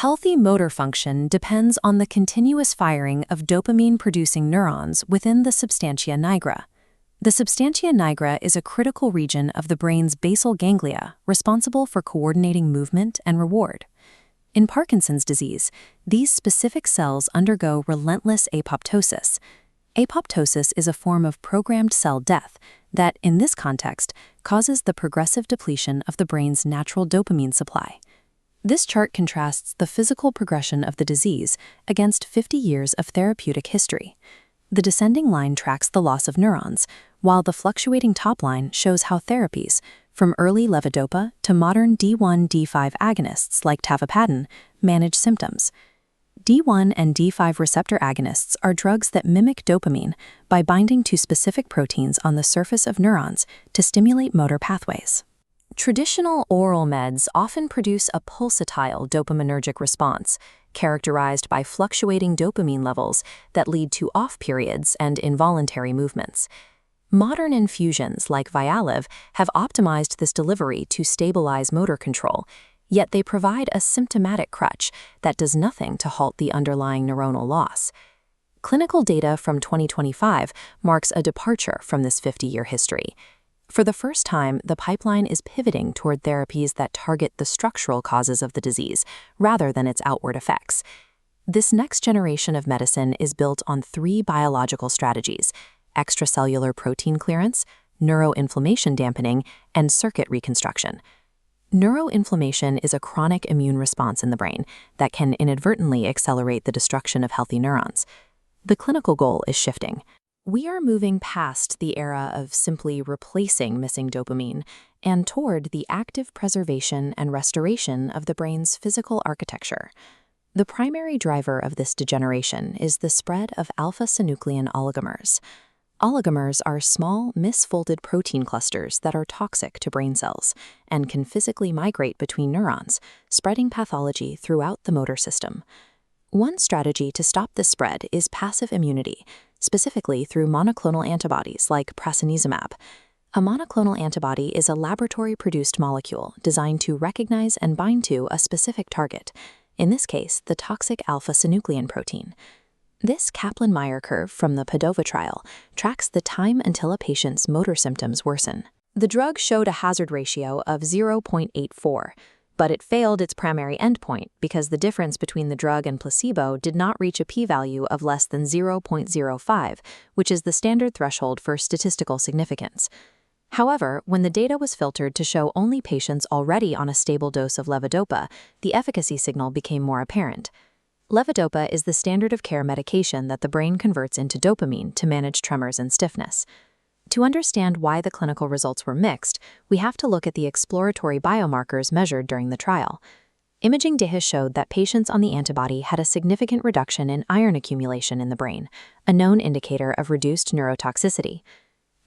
Healthy motor function depends on the continuous firing of dopamine-producing neurons within the substantia nigra. The substantia nigra is a critical region of the brain's basal ganglia responsible for coordinating movement and reward. In Parkinson's disease, these specific cells undergo relentless apoptosis. Apoptosis is a form of programmed cell death that, in this context, causes the progressive depletion of the brain's natural dopamine supply. This chart contrasts the physical progression of the disease against 50 years of therapeutic history. The descending line tracks the loss of neurons, while the fluctuating top line shows how therapies, from early levodopa to modern D1/D5 agonists like tavapadin, manage symptoms. D1 and D5 receptor agonists are drugs that mimic dopamine by binding to specific proteins on the surface of neurons to stimulate motor pathways. Traditional oral meds often produce a pulsatile dopaminergic response, characterized by fluctuating dopamine levels that lead to off periods and involuntary movements. Modern infusions like Vialiv have optimized this delivery to stabilize motor control, yet they provide a symptomatic crutch that does nothing to halt the underlying neuronal loss. Clinical data from 2025 marks a departure from this 50-year history. For the first time, the pipeline is pivoting toward therapies that target the structural causes of the disease rather than its outward effects. This next generation of medicine is built on 3 biological strategies: extracellular protein clearance, neuroinflammation dampening, and circuit reconstruction. Neuroinflammation is a chronic immune response in the brain that can inadvertently accelerate the destruction of healthy neurons. The clinical goal is shifting. We are moving past the era of simply replacing missing dopamine and toward the active preservation and restoration of the brain's physical architecture. The primary driver of this degeneration is the spread of alpha-synuclein oligomers. Oligomers are small, misfolded protein clusters that are toxic to brain cells and can physically migrate between neurons, spreading pathology throughout the motor system. One strategy to stop this spread is passive immunity, specifically through monoclonal antibodies like prasinezumab. A monoclonal antibody is a laboratory-produced molecule designed to recognize and bind to a specific target, in this case, the toxic alpha-synuclein protein. This Kaplan-Meier curve from the PADOVA trial tracks the time until a patient's motor symptoms worsen. The drug showed a hazard ratio of 0.84, but it failed its primary endpoint because the difference between the drug and placebo did not reach a p-value of less than 0.05, which is the standard threshold for statistical significance. However, when the data was filtered to show only patients already on a stable dose of levodopa, the efficacy signal became more apparent. Levodopa is the standard of care medication that the brain converts into dopamine to manage tremors and stiffness. To understand why the clinical results were mixed, we have to look at the exploratory biomarkers measured during the trial. Imaging data showed that patients on the antibody had a significant reduction in iron accumulation in the brain, a known indicator of reduced neurotoxicity.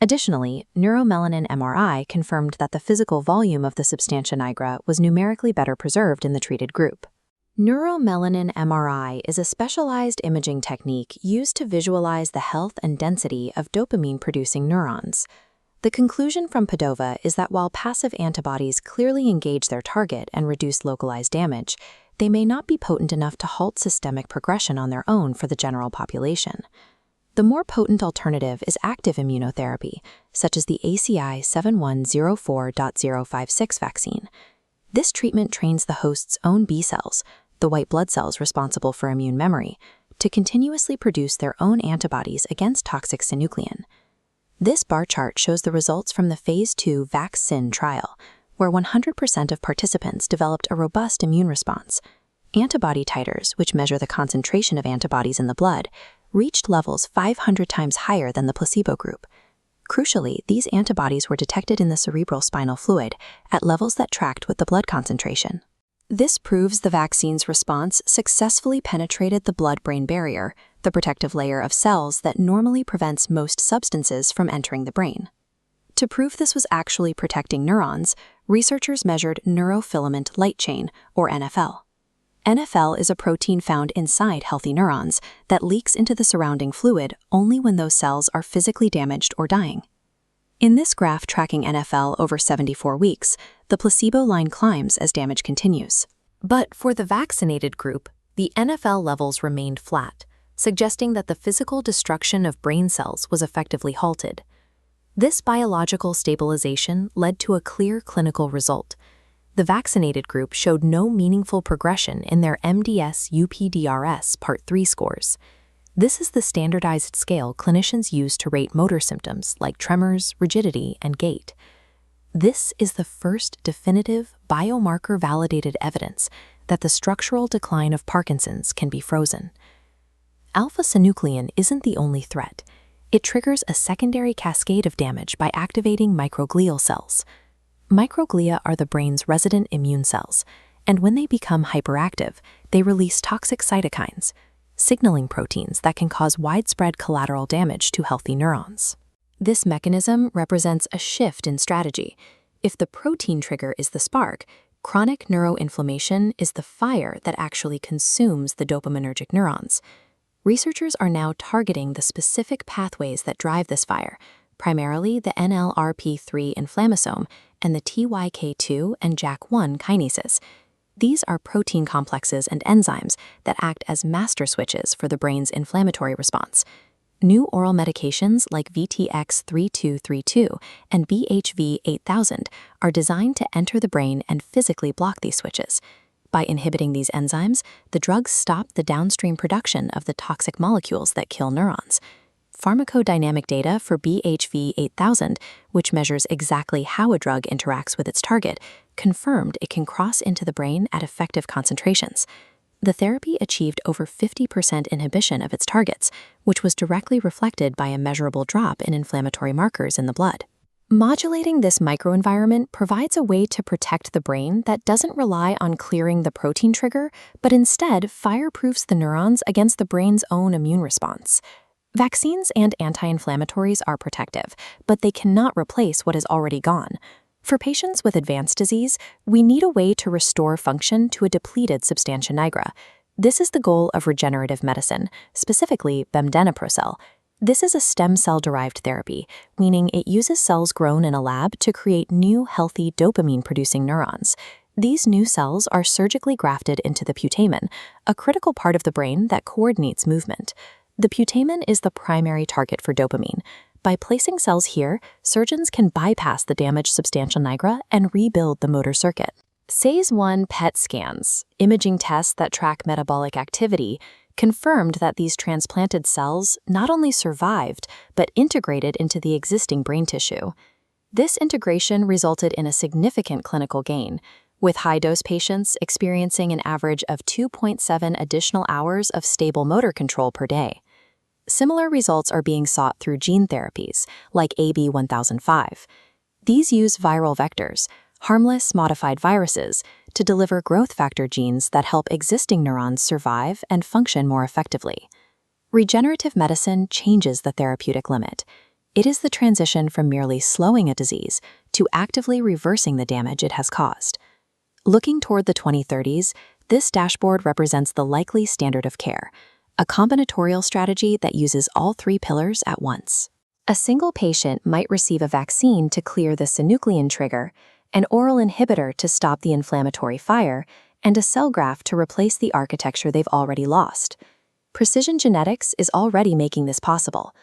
Additionally, neuromelanin MRI confirmed that the physical volume of the substantia nigra was numerically better preserved in the treated group. Neuromelanin MRI is a specialized imaging technique used to visualize the health and density of dopamine-producing neurons. The conclusion from PADOVA is that while passive antibodies clearly engage their target and reduce localized damage, they may not be potent enough to halt systemic progression on their own for the general population. The more potent alternative is active immunotherapy, such as the ACI 7104.056 vaccine. This treatment trains the host's own B cells, the white blood cells responsible for immune memory, to continuously produce their own antibodies against toxic synuclein. This bar chart shows the results from the Phase 2 VAC-SYN trial, where 100% of participants developed a robust immune response. Antibody titers, which measure the concentration of antibodies in the blood, reached levels 500 times higher than the placebo group. Crucially, these antibodies were detected in the cerebral spinal fluid at levels that tracked with the blood concentration. This proves the vaccine's response successfully penetrated the blood-brain barrier, the protective layer of cells that normally prevents most substances from entering the brain. To prove this was actually protecting neurons, researchers measured neurofilament light chain, or NFL. NFL is a protein found inside healthy neurons that leaks into the surrounding fluid only when those cells are physically damaged or dying. In this graph tracking NFL over 74 weeks, the placebo line climbs as damage continues. But for the vaccinated group, the NFL levels remained flat, suggesting that the physical destruction of brain cells was effectively halted. This biological stabilization led to a clear clinical result. The vaccinated group showed no meaningful progression in their MDS-UPDRS Part 3 scores. This is the standardized scale clinicians use to rate motor symptoms like tremors, rigidity, and gait. This is the first definitive, biomarker-validated evidence that the structural decline of Parkinson's can be frozen. Alpha-synuclein isn't the only threat. It triggers a secondary cascade of damage by activating microglial cells. Microglia are the brain's resident immune cells, and when they become hyperactive, they release toxic cytokines, signaling proteins that can cause widespread collateral damage to healthy neurons. This mechanism represents a shift in strategy. If the protein trigger is the spark, chronic neuroinflammation is the fire that actually consumes the dopaminergic neurons. Researchers are now targeting the specific pathways that drive this fire, primarily the NLRP3 inflammasome and the TYK2 and JAK1 kinases. These are protein complexes and enzymes that act as master switches for the brain's inflammatory response. New oral medications like VTX3232 and BHV8000 are designed to enter the brain and physically block these switches. By inhibiting these enzymes, the drugs stop the downstream production of the toxic molecules that kill neurons. Pharmacodynamic data for BHV8000, which measures exactly how a drug interacts with its target, confirmed it can cross into the brain at effective concentrations. The therapy achieved over 50% inhibition of its targets, which was directly reflected by a measurable drop in inflammatory markers in the blood. Modulating this microenvironment provides a way to protect the brain that doesn't rely on clearing the protein trigger, but instead fireproofs the neurons against the brain's own immune response. Vaccines and anti-inflammatories are protective, but they cannot replace what is already gone. For patients with advanced disease, we need a way to restore function to a depleted substantia nigra. This is the goal of regenerative medicine, specifically bemdaneprocel. This is a stem cell-derived therapy, meaning it uses cells grown in a lab to create new, healthy dopamine-producing neurons. These new cells are surgically grafted into the putamen, a critical part of the brain that coordinates movement. The putamen is the primary target for dopamine. By placing cells here, surgeons can bypass the damaged substantia nigra and rebuild the motor circuit. SAES-1 PET scans, imaging tests that track metabolic activity, confirmed that these transplanted cells not only survived, but integrated into the existing brain tissue. This integration resulted in a significant clinical gain, with high-dose patients experiencing an average of 2.7 additional hours of stable motor control per day. Similar results are being sought through gene therapies, like AB1005. These use viral vectors, harmless modified viruses, to deliver growth factor genes that help existing neurons survive and function more effectively. Regenerative medicine changes the therapeutic limit. It is the transition from merely slowing a disease to actively reversing the damage it has caused. Looking toward the 2030s, this dashboard represents the likely standard of care, a combinatorial strategy that uses all three pillars at once. A single patient might receive a vaccine to clear the synuclein trigger, an oral inhibitor to stop the inflammatory fire, and a cell graft to replace the architecture they've already lost. Precision genetics is already making this possible.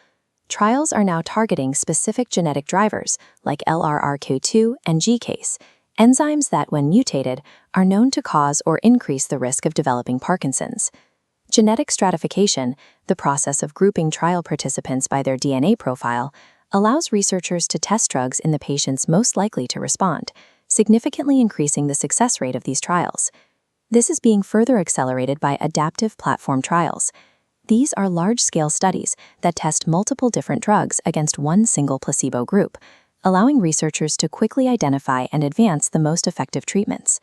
Trials are now targeting specific genetic drivers like LRRK2 and GCase, enzymes that, when mutated, are known to cause or increase the risk of developing Parkinson's. Genetic stratification, the process of grouping trial participants by their DNA profile, allows researchers to test drugs in the patients most likely to respond, significantly increasing the success rate of these trials. This is being further accelerated by adaptive platform trials. These are large-scale studies that test multiple different drugs against one single placebo group, allowing researchers to quickly identify and advance the most effective treatments.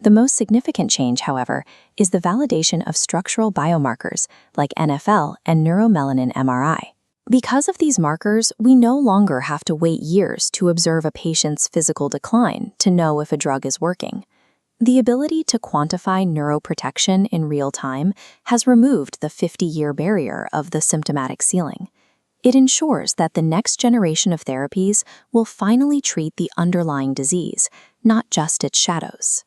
The most significant change, however, is the validation of structural biomarkers like NFL and neuromelanin MRI. Because of these markers, we no longer have to wait years to observe a patient's physical decline to know if a drug is working. The ability to quantify neuroprotection in real time has removed the 50-year barrier of the symptomatic ceiling. It ensures that the next generation of therapies will finally treat the underlying disease, not just its shadows.